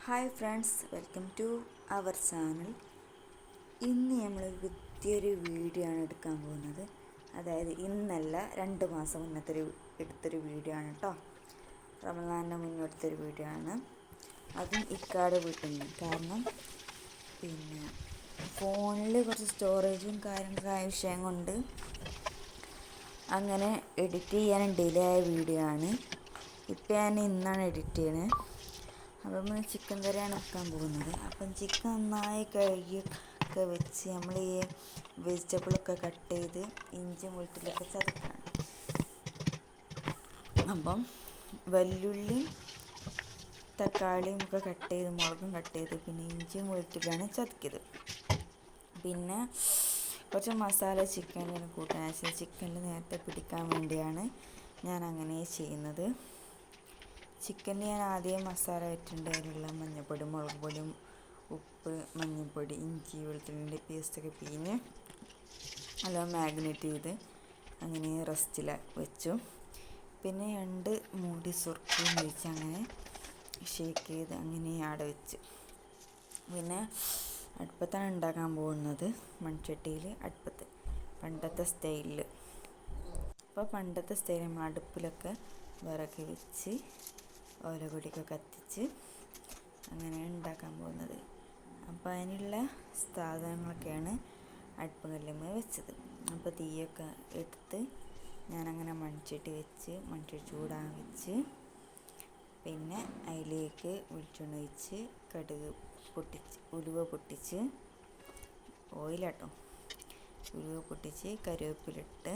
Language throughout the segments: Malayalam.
Hi friends, welcome to our channel. ഇന്ന് നമ്മളൊരു പുതിയൊരു വീഡിയോ ആണ് എടുക്കാൻ പോകുന്നത്. അതായത് ഇന്നല്ല 2 മാസം മുന്നത്തെ എടുത്തൊരു വീഡിയോ ആണ് കേട്ടോ. റമദാനിന് മുന്നെടുത്തൊരു വീഡിയോ ആണ്. അതും ഇക്കാടെ വീട്ടിൽ നിന്ന്. കാരണം ഫോണിൽ കുറച്ച് സ്റ്റോറേജും കാര്യങ്ങളൊക്കെ ആയ വിഷയം കൊണ്ട് അങ്ങനെ എഡിറ്റ് ചെയ്യാൻ ഡിലേ ആയ വീഡിയോ ആണ്. ഇപ്പം ഞാൻ ഇന്നാണ് എഡിറ്റ് ചെയ്യുന്നത്. അപ്പം ചിക്കൻ കറിയാണ് വെക്കാൻ പോകുന്നത്. അപ്പം ചിക്കൻ നന്നായി കഴുകിയൊക്കെ വെച്ച് നമ്മൾ ഈ വെജിറ്റബിളൊക്കെ കട്ട് ചെയ്ത് ഇഞ്ചി വെളുത്തുള്ളിയൊക്കെ ചതക്കണം. അപ്പം വല്യുള്ളിയും തക്കാളിയും ഒക്കെ കട്ട് ചെയ്ത്, മുളകും കട്ട് ചെയ്ത്, പിന്നെ ഇഞ്ചിയും വെളുത്തുള്ളിയാണ് ചതക്കിയത്. പിന്നെ കുറച്ച് മസാല ചിക്കനിൽ കൂട്ടാൻ വെച്ചത് ചിക്കനിൽ നേരത്തെ പിടിക്കാൻ വേണ്ടിയാണ് ഞാൻ അങ്ങനെ ചെയ്യുന്നത്. ചിക്കനിൽ ഞാൻ ആദ്യം മസാല ഇട്ടിട്ടുണ്ട്. അതിലുള്ള മഞ്ഞൾപ്പൊടി, മുളക് പൊടി, ഉപ്പ്, മഞ്ഞൾപ്പൊടി, ഇഞ്ചി വെളുത്തുള്ളിൻ്റെ പേസ്റ്റൊക്കെ പിഴിഞ്ഞ് എല്ലാം മാഗ്നേറ്റ് ചെയ്ത് അങ്ങനെ റെസ്റ്റിൽ വെച്ചു. പിന്നെ 2 മൂടി സുർക്കയും ഒഴിച്ച് അങ്ങനെ ഷേക്ക് ചെയ്ത് അങ്ങനെ അവിടെ വെച്ച്. പിന്നെ അടുപ്പത്താണ് ഉണ്ടാക്കാൻ പോകുന്നത്. മൺചട്ടിയിൽ അടുപ്പത്ത് പണ്ടത്തെ സ്റ്റൈലിൽ. അപ്പോൾ പണ്ടത്തെ സ്റ്റൈലിൽ അടുപ്പിലൊക്കെ വിറക് വെച്ച് ഓലക്കൊടിയൊക്കെ കത്തിച്ച് അങ്ങനെ ഉണ്ടാക്കാൻ പോകുന്നത്. അപ്പോൾ അതിനുള്ള സാധനങ്ങളൊക്കെയാണ് അടുപ്പ് കല്ലുമ്മേ വെച്ചത്. അപ്പോൾ തീയൊക്കെ എടുത്ത് ഞാനങ്ങനെ മൺചട്ടി വെച്ച് മൺചട്ടി ചൂടാൻ വെച്ച്, പിന്നെ അതിലേക്ക് വെളിച്ചെണ്ണ ഒഴിച്ച് കടുക് പൊട്ടിച്ച് ഉലുവ പൊട്ടിച്ച് ഓയിലാട്ടോ ഉലുവ പൊട്ടിച്ച് കറിവേപ്പിലിട്ട്,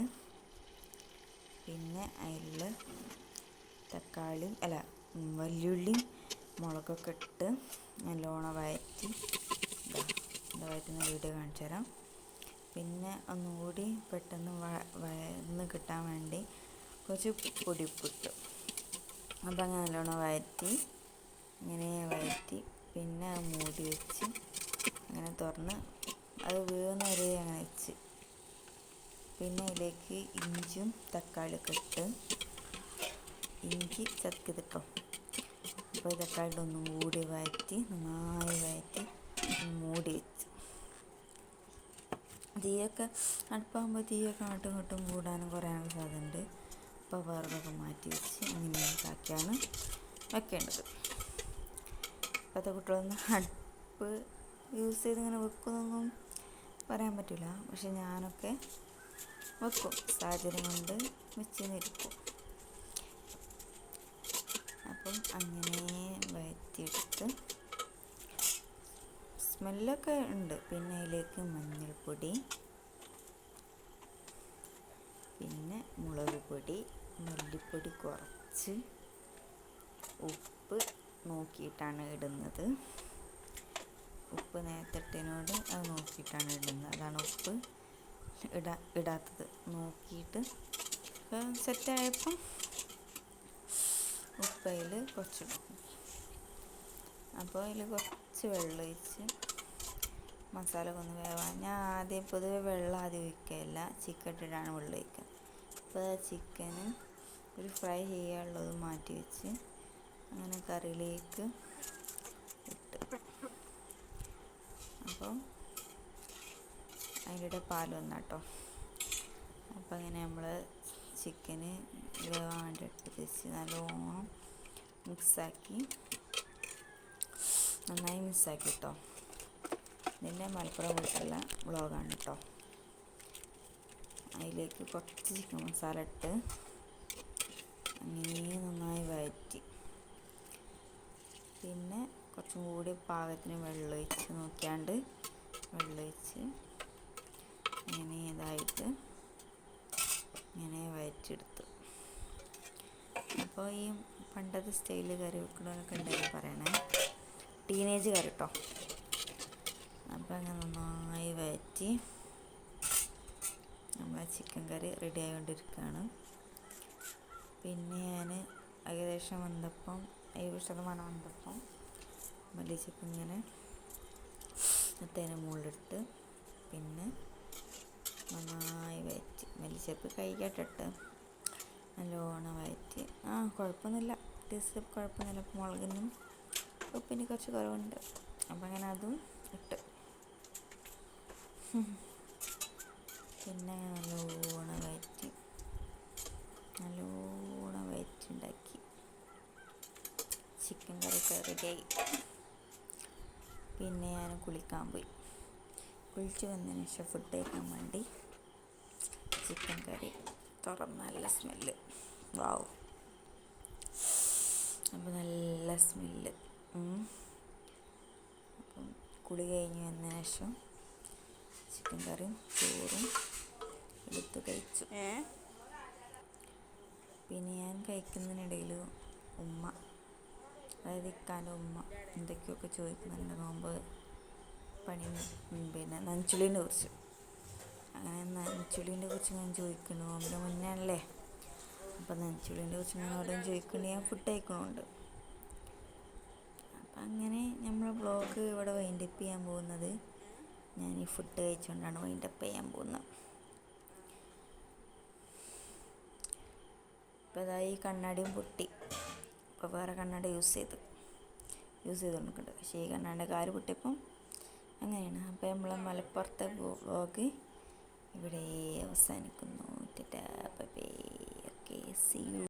പിന്നെ അതിലുള്ള വല്യുള്ളിയും മുളകൊക്കെ ഇട്ട് നല്ലോണം വഴറ്റി വഴറ്റുന്ന വീഡിയോ കാണിച്ചു തരാം. പിന്നെ ഒന്നുകൂടി പെട്ടെന്ന് വഴന്ന് കിട്ടാൻ വേണ്ടി കുറച്ച് പൊടിപ്പിട്ടു. അപ്പം അങ്ങനെ നല്ലോണം ഇങ്ങനെ വഴറ്റി പിന്നെ മൂടി വെച്ച് അങ്ങനെ തുറന്ന് അത് വേവുന്ന വരെ അങ്ങനെ വെച്ച്, പിന്നെ അതിലേക്ക് ഇഞ്ചിയും തക്കാളിയൊക്കെ ഇട്ട് ഇഞ്ചി ചതക്കിയതിട്ടോ. അപ്പോൾ തക്കാളി ഒന്നും കൂടി നന്നായി വഴറ്റി മൂടി വെച്ച്. തീയൊക്കെ അടുപ്പാകുമ്പോൾ തീയൊക്കെ അങ്ങോട്ടും ഇങ്ങോട്ടും കൂടാനും കുറയാനൊക്കെ സാധ്യതയുണ്ട്. അപ്പോൾ വിറകൊക്കെ മാറ്റി വെച്ച് അങ്ങനെ ആക്കിയാണ് വെക്കേണ്ടത്. ഇപ്പോഴത്തെ കുട്ടികളൊന്നും അടുപ്പ് യൂസ് ചെയ്ത് ഇങ്ങനെ വെക്കുന്നൊന്നും പറയാൻ പറ്റില്ല. പക്ഷെ ഞാനൊക്കെ വെക്കും, സാഹചര്യം കൊണ്ട് വെച്ച് നിൽക്കും. അപ്പം അങ്ങനെ വഴറ്റിയെടുത്ത് സ്മെല്ലൊക്കെ ഉണ്ട്. പിന്നെ അതിലേക്ക് മഞ്ഞൾപ്പൊടി, പിന്നെ മുളക് പൊടി, മല്ലിപ്പൊടി കുറച്ച്, ഉപ്പ് നോക്കിയിട്ടാണ് ഇടുന്നത്. ഉപ്പ് നേരത്തെ ഇട്ടതിനോട് അത് നോക്കിയിട്ടാണ് ഇടുന്നത്. അതാണ് ഉപ്പ് ഇടാത്തത്. നോക്കിയിട്ട് സെറ്റായപ്പം ഉപ്പ് അതിൽ കുറച്ചിടും. അപ്പോൾ അതിൽ കുറച്ച് വെള്ളം ഒഴിച്ച് മസാല ഒന്ന് വേവാൻ. ഞാൻ പൊതുവെ വെള്ളം ആദ്യം ഒഴിക്കുകയില്ല, ചിക്കൻ ഇട്ടിട്ടാണ് വെള്ളം ഒഴിക്കുക. അപ്പോൾ ചിക്കന് ഒരു ഫ്രൈ ചെയ്യാനുള്ളത് മാറ്റി വെച്ച് അങ്ങനെ കറിയിലേക്ക് ഇട്ട്, അപ്പോൾ അതിലൂടെ പാൽ വന്നാട്ടോ. അപ്പോൾ അങ്ങനെ നമ്മൾ ചിക്കന് വേവാൻ വേണ്ടി എടുത്ത് വെച്ച് നല്ലോണം നന്നായി മിക്സാക്കി കേട്ടോ. ഇതിൻ്റെ മലപ്പുറം വീട്ടിലുള്ള വ്ളോഗാണ് കേട്ടോ. അതിലേക്ക് കുറച്ച് ചിക്കൻ മസാല ഇട്ട് അങ്ങനെ നന്നായി വഴറ്റി, പിന്നെ കുറച്ചും കൂടി പാകത്തിന് വെള്ളമൊഴിച്ച് നോക്കിയാണ്ട് വെള്ളമൊഴിച്ച് അങ്ങനെ ഇതായിട്ട് ഇങ്ങനെ വഴറ്റിയെടുത്തു. അപ്പോൾ ഈ പണ്ടത്തെ സ്റ്റൈലിൽ കറി വെക്കണമൊക്കെ ഉണ്ടെങ്കിൽ പറയണേ, ടീനേജ് കറി കേട്ടോ. അപ്പോൾ അങ്ങനെ നന്നായി വഴറ്റി നമ്മളെ ചിക്കൻ കറി റെഡി ആയിക്കൊണ്ടിരിക്കുകയാണ്. പിന്നെ ഞാൻ ഏകദേശം 70% വന്നപ്പം മല്ലിച്ചപ്പ് ഇങ്ങനെ തേന മുകളിലിട്ട് പിന്നെ നന്നായി വഴറ്റി മല്ലിച്ചപ്പ് കൈകാട്ടിട്ട് നല്ലോണം വഴറ്റി. കുഴപ്പമൊന്നുമില്ല, ടേസ്റ്റ് കുഴപ്പമൊന്നുമില്ല. മുളകിനും ഉപ്പിന് കുറച്ച് കുറവുണ്ട്. അപ്പം അങ്ങനെ അതും ഇട്ട് പിന്നെ നല്ലോണം വയറ്റുണ്ടാക്കി. ചിക്കൻ കറിയൊക്കെ റെഡിയായി. പിന്നെ ഞാൻ കുളിക്കാൻ പോയി. കുളിച്ച് വന്നതിന് ശേഷം ഫുഡ് കഴിക്കാൻ വേണ്ടി ചിക്കൻ കറി തുറന്ന് നല്ല സ്മെല്ല്. വാവ്, അപ്പോൾ നല്ല സ്മെല്ല്. അപ്പം കുളി കഴിഞ്ഞ് വന്നതിന് ശേഷം ചിക്കൻ കറിയും ചോറും എടുത്ത് കഴിച്ചു. പിന്നെ ഞാൻ കഴിക്കുന്നതിനിടയിൽ ഉമ്മ, അതായത് ഇക്കാൻ്റെ ഉമ്മ എന്തൊക്കെയൊക്കെ ചോദിക്കുന്നുണ്ട്. നോമ്പ് പണി പിന്നെ നനച്ചുളീനെ കുറിച്ച്. അങ്ങനെ നനച്ചുളീനെ കുറിച്ച് ഞാൻ ചോദിക്കുന്നു. നോമ്പിന് മുന്നേ അല്ലേ, അപ്പം നനച്ചുളീനെ കുറിച്ച് ഞാൻ ഓരോന്നും ചോദിക്കുന്നുണ്ട്. ഞാൻ ഫുഡ് കഴിക്കണമുണ്ട്. അപ്പം അങ്ങനെ നമ്മൾ വ്ളോഗ് ഇവിടെ വൈൻഡപ്പ് ചെയ്യാൻ പോകുന്നത്, ഞാൻ ഈ ഫുഡ് കഴിച്ചുകൊണ്ടാണ് വൈൻഡപ്പ് ചെയ്യാൻ പോകുന്നത്. അപ്പോൾ അതാ ഈ കണ്ണാടിയും പൊട്ടി. ഇപ്പോൾ വേറെ കണ്ണാടി യൂസ് ചെയ്തുകൊണ്ടിരിക്കുന്നുണ്ട്. പക്ഷേ ഈ കണ്ണാടിൻ്റെ കാല് പൊട്ടിയപ്പം അങ്ങനെയാണ്. അപ്പോൾ നമ്മളെ മലപ്പുറത്തെ വ്ളോഗ് ഇവിടെ അവസാനിക്കുന്നു. Tata bye bye. Okay, see U.